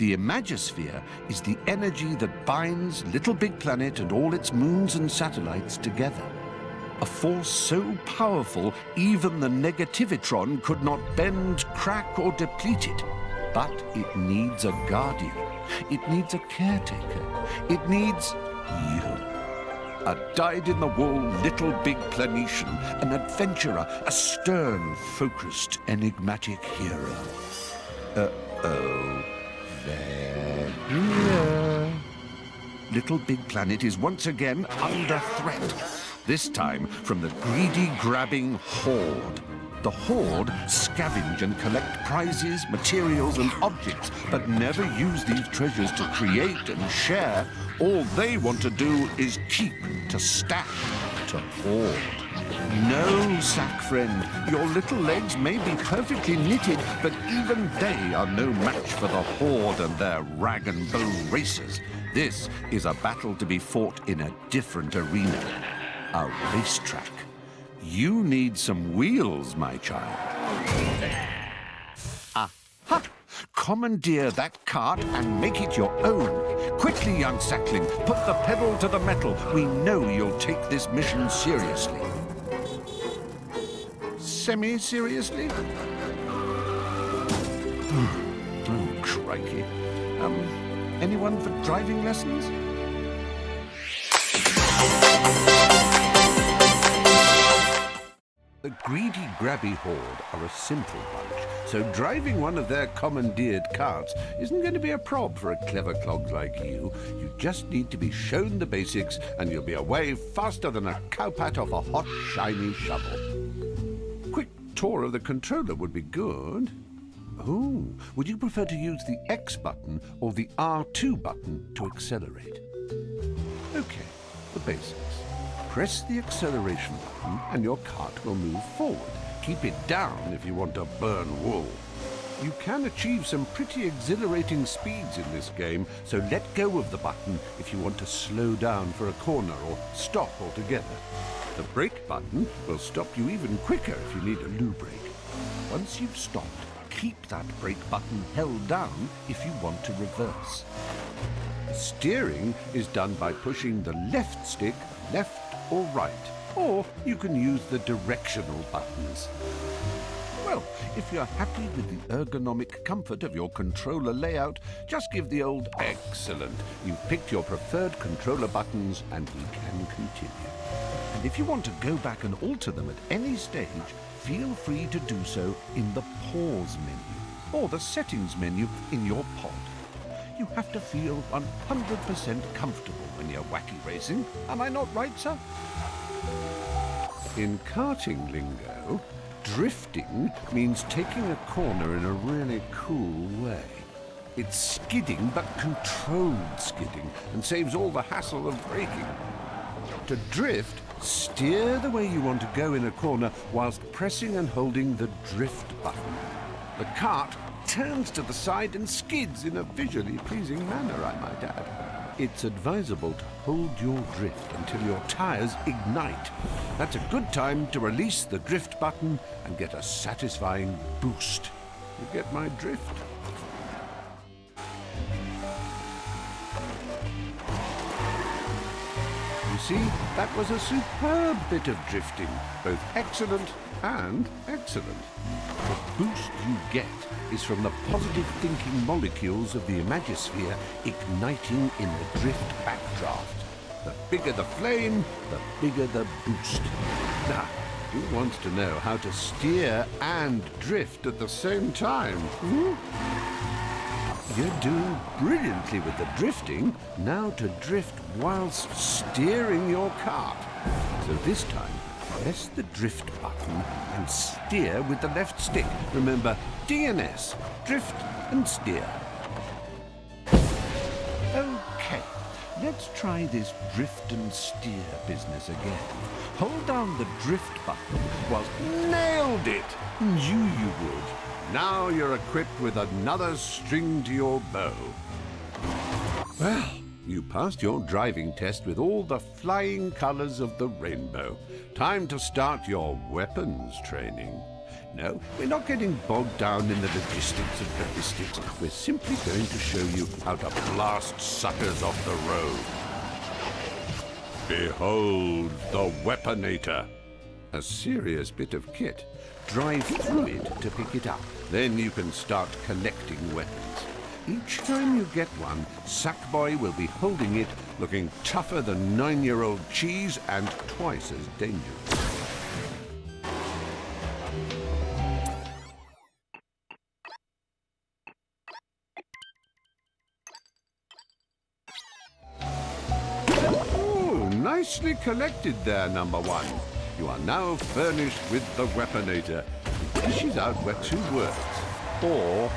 The Imagisphere is the energy that binds LittleBigPlanet and all its moons and satellites together. A force so powerful, even the negativitron could not bend, crack, or deplete it. But it needs a guardian. It needs a caretaker. It needs you. A dyed-in-the-wool LittleBigPlanetian, an adventurer, a stern, focused, enigmatic hero. Uh-oh. There you are. LittleBigPlanet is once again under threat. This time from the greedy, grabbing Horde. The Horde scavenge and collect prizes, materials, and objects, but never use these treasures to create and share. All they want to do is keep, to stack, to hoard. No, sack friend, your little legs may be perfectly knitted, but even they are no match for the Horde and their rag and bone racers. This is a battle to be fought in a different arena. A racetrack. You need some wheels, my child. Aha! Commandeer that cart and make it your own. Quickly, young sackling, put the pedal to the metal. We know you'll take this mission seriously. Semi-seriously? Oh, crikey. Anyone for driving lessons? The greedy, grabby Horde are a simple bunch, so driving one of their commandeered carts isn't going to be a prob for a clever clog like you. You just need to be shown the basics, and you'll be away faster than a cowpat off a hot, shiny shovel. Quick tour of the controller would be good. Oh, would you prefer to use the X button or the R2 button to accelerate? Okay, the basics. Press the acceleration button and your cart will move forward. Keep it down if you want to burn wool. You can achieve some pretty exhilarating speeds in this game, so let go of the button if you want to slow down for a corner or stop altogether. The brake button will stop you even quicker if you need a loo brake. Once you've stopped, keep that brake button held down if you want to reverse. Steering is done by pushing the left stick left or right, or you can use the directional buttons. Well, if you're happy with the ergonomic comfort of your controller layout, just give the old excellent. You've picked your preferred controller buttons and we can continue. And if you want to go back and alter them at any stage, feel free to do so in the pause menu or the settings menu in your pod. You have to feel 100% comfortable when you're wacky racing. Am I not right, sir? In karting lingo, drifting means taking a corner in a really cool way. It's skidding, but controlled skidding, and saves all the hassle of braking. To drift, steer the way you want to go in a corner whilst pressing and holding the drift button. The cart turns to the side and skids in a visually pleasing manner, I might add. It's advisable to hold your drift until your tires ignite. That's a good time to release the drift button and get a satisfying boost. You get my drift? You see, that was a superb bit of drifting, both excellent and excellent. The boost you get is from the positive thinking molecules of the Imagisphere igniting in the drift backdraft. The bigger the flame, the bigger the boost. Now, who wants to know how to steer and drift at the same time? You're doing brilliantly with the drifting. Now to drift whilst steering your cart. So this time, press the drift button and steer with the left stick. Remember, DNS, drift and steer. Okay, let's try this drift and steer business again. Hold down the drift button whilst... Nailed it! You would. Now you're equipped with another string to your bow. Well, you passed your driving test with all the flying colors of the rainbow. Time to start your weapons training. No, we're not getting bogged down in the logistics of ballistics. We're simply going to show you how to blast suckers off the road. Behold the Weaponator. A serious bit of kit. Drive through it to pick it up. Then you can start collecting weapons. Each time you get one, Sackboy will be holding it, looking tougher than 9-year-old cheese and twice as dangerous. Nicely collected there, number one. You are now furnished with the Weaponator. It dishes out where 2 words. Or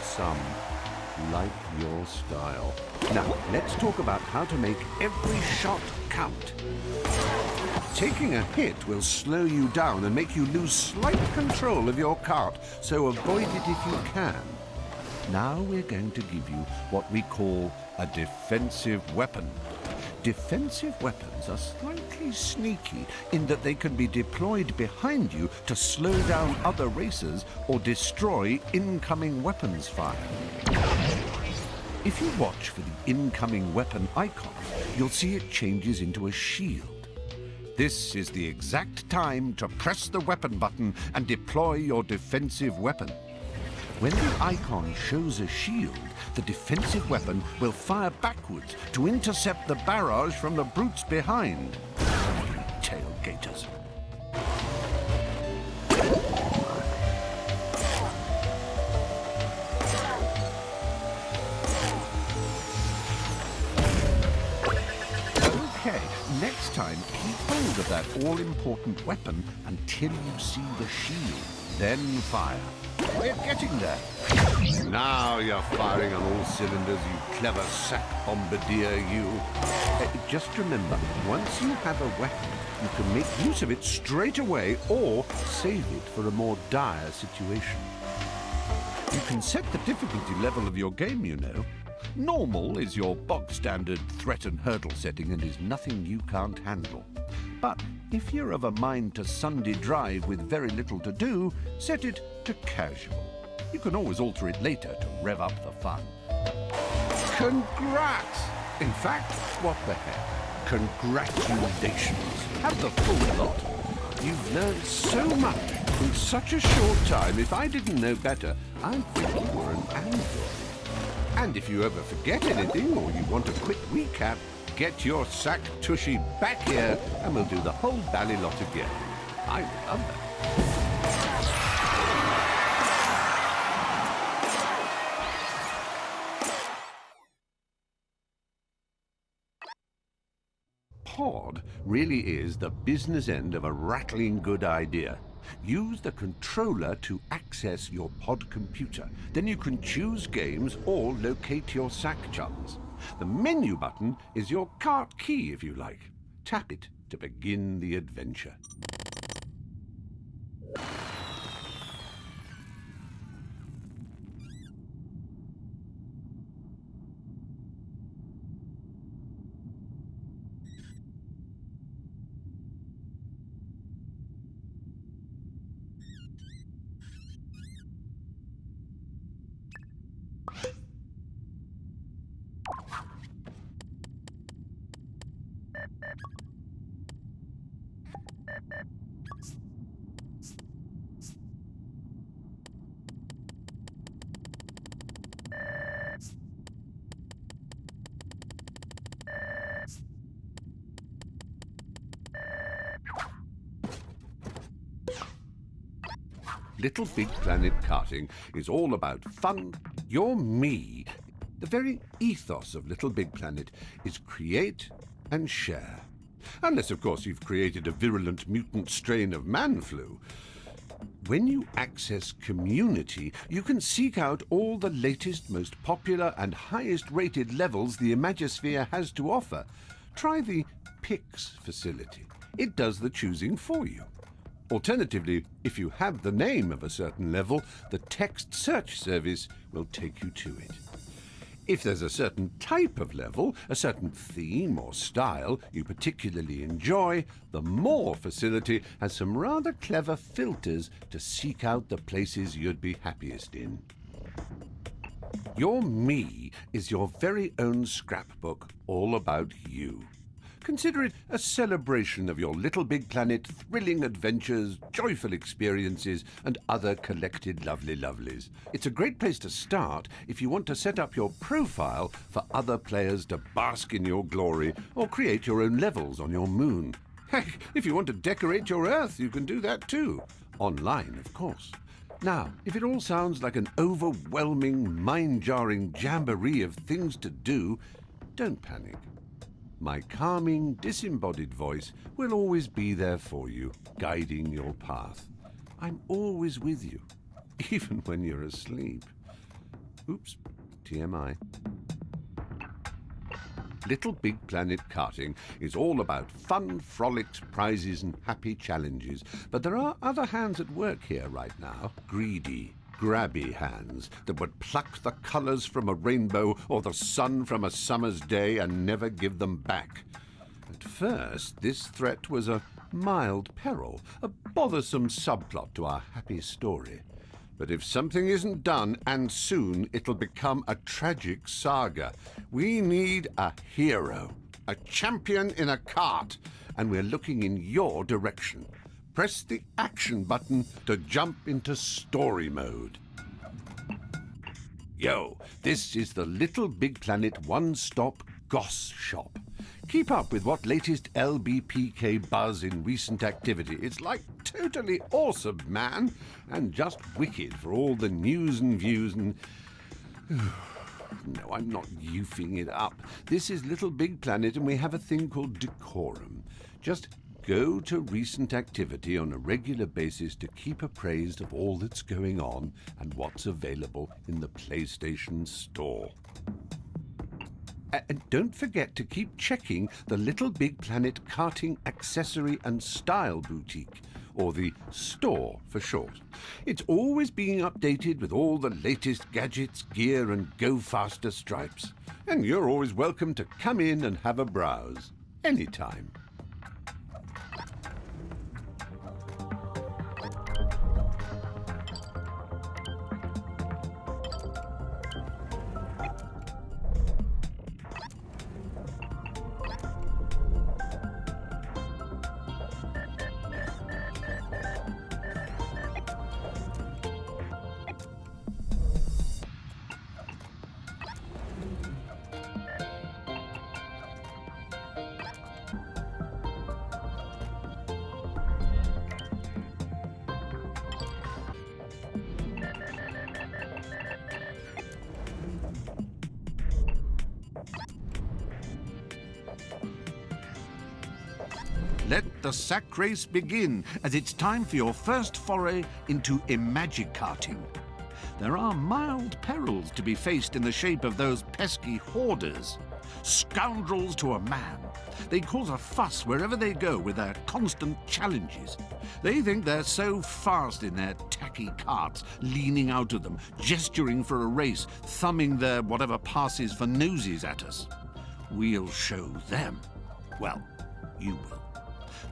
some. Like your style. Now, let's talk about how to make every shot count. Taking a hit will slow you down and make you lose slight control of your cart, so avoid it if you can. Now we're going to give you what we call a defensive weapon. Defensive weapons are slightly sneaky in that they can be deployed behind you to slow down other racers or destroy incoming weapons fire. If you watch for the incoming weapon icon, you'll see it changes into a shield. This is the exact time to press the weapon button and deploy your defensive weapon. When the icon shows a shield, the defensive weapon will fire backwards to intercept the barrage from the brutes behind. Tailgaters. Okay, next time keep hold of that all-important weapon until you see the shield, then fire. We're getting there. Now you're firing on all cylinders, you clever sack bombardier, you. Just remember, once you have a weapon, you can make use of it straight away or save it for a more dire situation. You can set the difficulty level of your game, you know. Normal is your bog-standard threat and hurdle setting and is nothing you can't handle. But if you're of a mind to Sunday drive with very little to do, set it to casual. You can always alter it later to rev up the fun. Congrats! In fact, what the heck? Congratulations. Have the full lot. You've learned so much in such a short time. If I didn't know better, I'd think you were an android. And if you ever forget anything or you want a quick recap, get your sack tushy back here and we'll do the whole bally lot again. I would love that. Pod really is the business end of a rattling good idea. Use the controller to access your pod computer. Then you can choose games or locate your sack chums. The menu button is your cart key, if you like. Tap it to begin the adventure. Little Big Planet Karting is all about fun. You're me. The very ethos of Little Big Planet is create and share. Unless, of course, you've created a virulent mutant strain of man flu. When you access Community, you can seek out all the latest, most popular and highest rated levels the Imagisphere has to offer. Try the Pix facility. It does the choosing for you. Alternatively, if you have the name of a certain level, the text search service will take you to it. If there's a certain type of level, a certain theme or style you particularly enjoy, the More facility has some rather clever filters to seek out the places you'd be happiest in. Your Me is your very own scrapbook all about you. Consider it a celebration of your Little Big Planet thrilling adventures, joyful experiences, and other collected lovely lovelies. It's a great place to start if you want to set up your profile for other players to bask in your glory or create your own levels on your moon. Heck, if you want to decorate your Earth, you can do that too. Online, of course. Now, if it all sounds like an overwhelming, mind-jarring jamboree of things to do, don't panic. My calming, disembodied voice will always be there for you, guiding your path. I'm always with you, even when you're asleep. Oops, TMI. Little Big Planet Karting is all about fun, frolics, prizes and happy challenges. But there are other hands at work here right now. Greedy, grabby hands that would pluck the colours from a rainbow or the sun from a summer's day and never give them back. At first, this threat was a mild peril, a bothersome subplot to our happy story. But if something isn't done, and soon, it'll become a tragic saga. We need a hero, a champion in a cart, and we're looking in your direction. Press the action button to jump into story mode. Yo, this is the Little Big Planet one-stop goss shop. Keep up with what latest LBPK buzz in recent activity. It's like totally awesome, man, and just wicked for all the news and views and... No, I'm not youfing it up. This is Little Big Planet and we have a thing called decorum. Just go to recent activity on a regular basis to keep appraised of all that's going on and what's available in the PlayStation Store. And don't forget to keep checking the Little Big Planet Karting Accessory and Style Boutique, or the store for short. It's always being updated with all the latest gadgets, gear and go faster stripes. And you're always welcome to come in and have a browse. Anytime. Let the sack race begin, as it's time for your first foray into Imagic karting. There are mild perils to be faced in the shape of those pesky hoarders. Scoundrels to a man. They cause a fuss wherever they go with their constant challenges. They think they're so fast in their tacky carts, leaning out of them, gesturing for a race, thumbing their whatever passes for noses at us. We'll show them. Well, you will.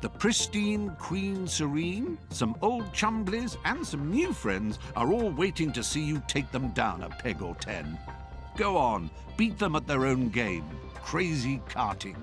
The pristine Queen Serene, some old chumblies and some new friends are all waiting to see you take them down a peg or 10. Go on, beat them at their own game. Crazy karting.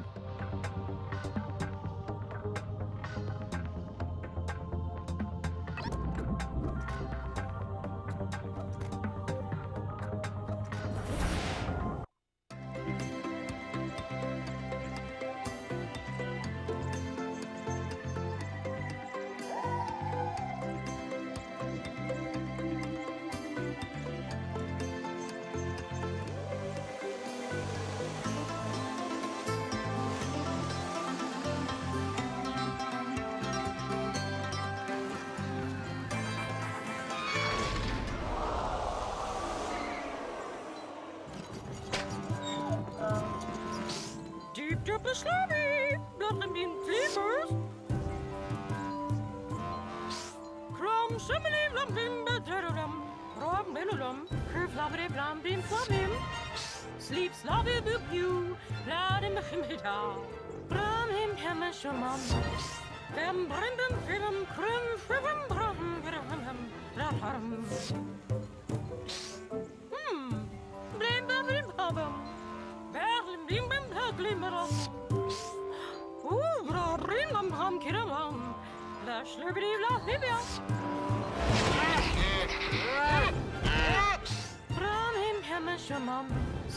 Op de slurry, dat hem in klippers. Kram, simmelim, lampim, bedurrum, ram, billulum, kerflabberi, blam, bim, flammim. sleep slobby boop you, blood in the himida. Bram him hammer shaman. Bam brim bim film crim frivim bram bram bram. Blim blim bam. Berlim blim blim blim bram. Ooh, bra brim bam bram kiram. La slurby la libya. Bram him hammer shaman.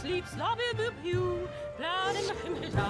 Sleep slobby boop you, blood in the himida.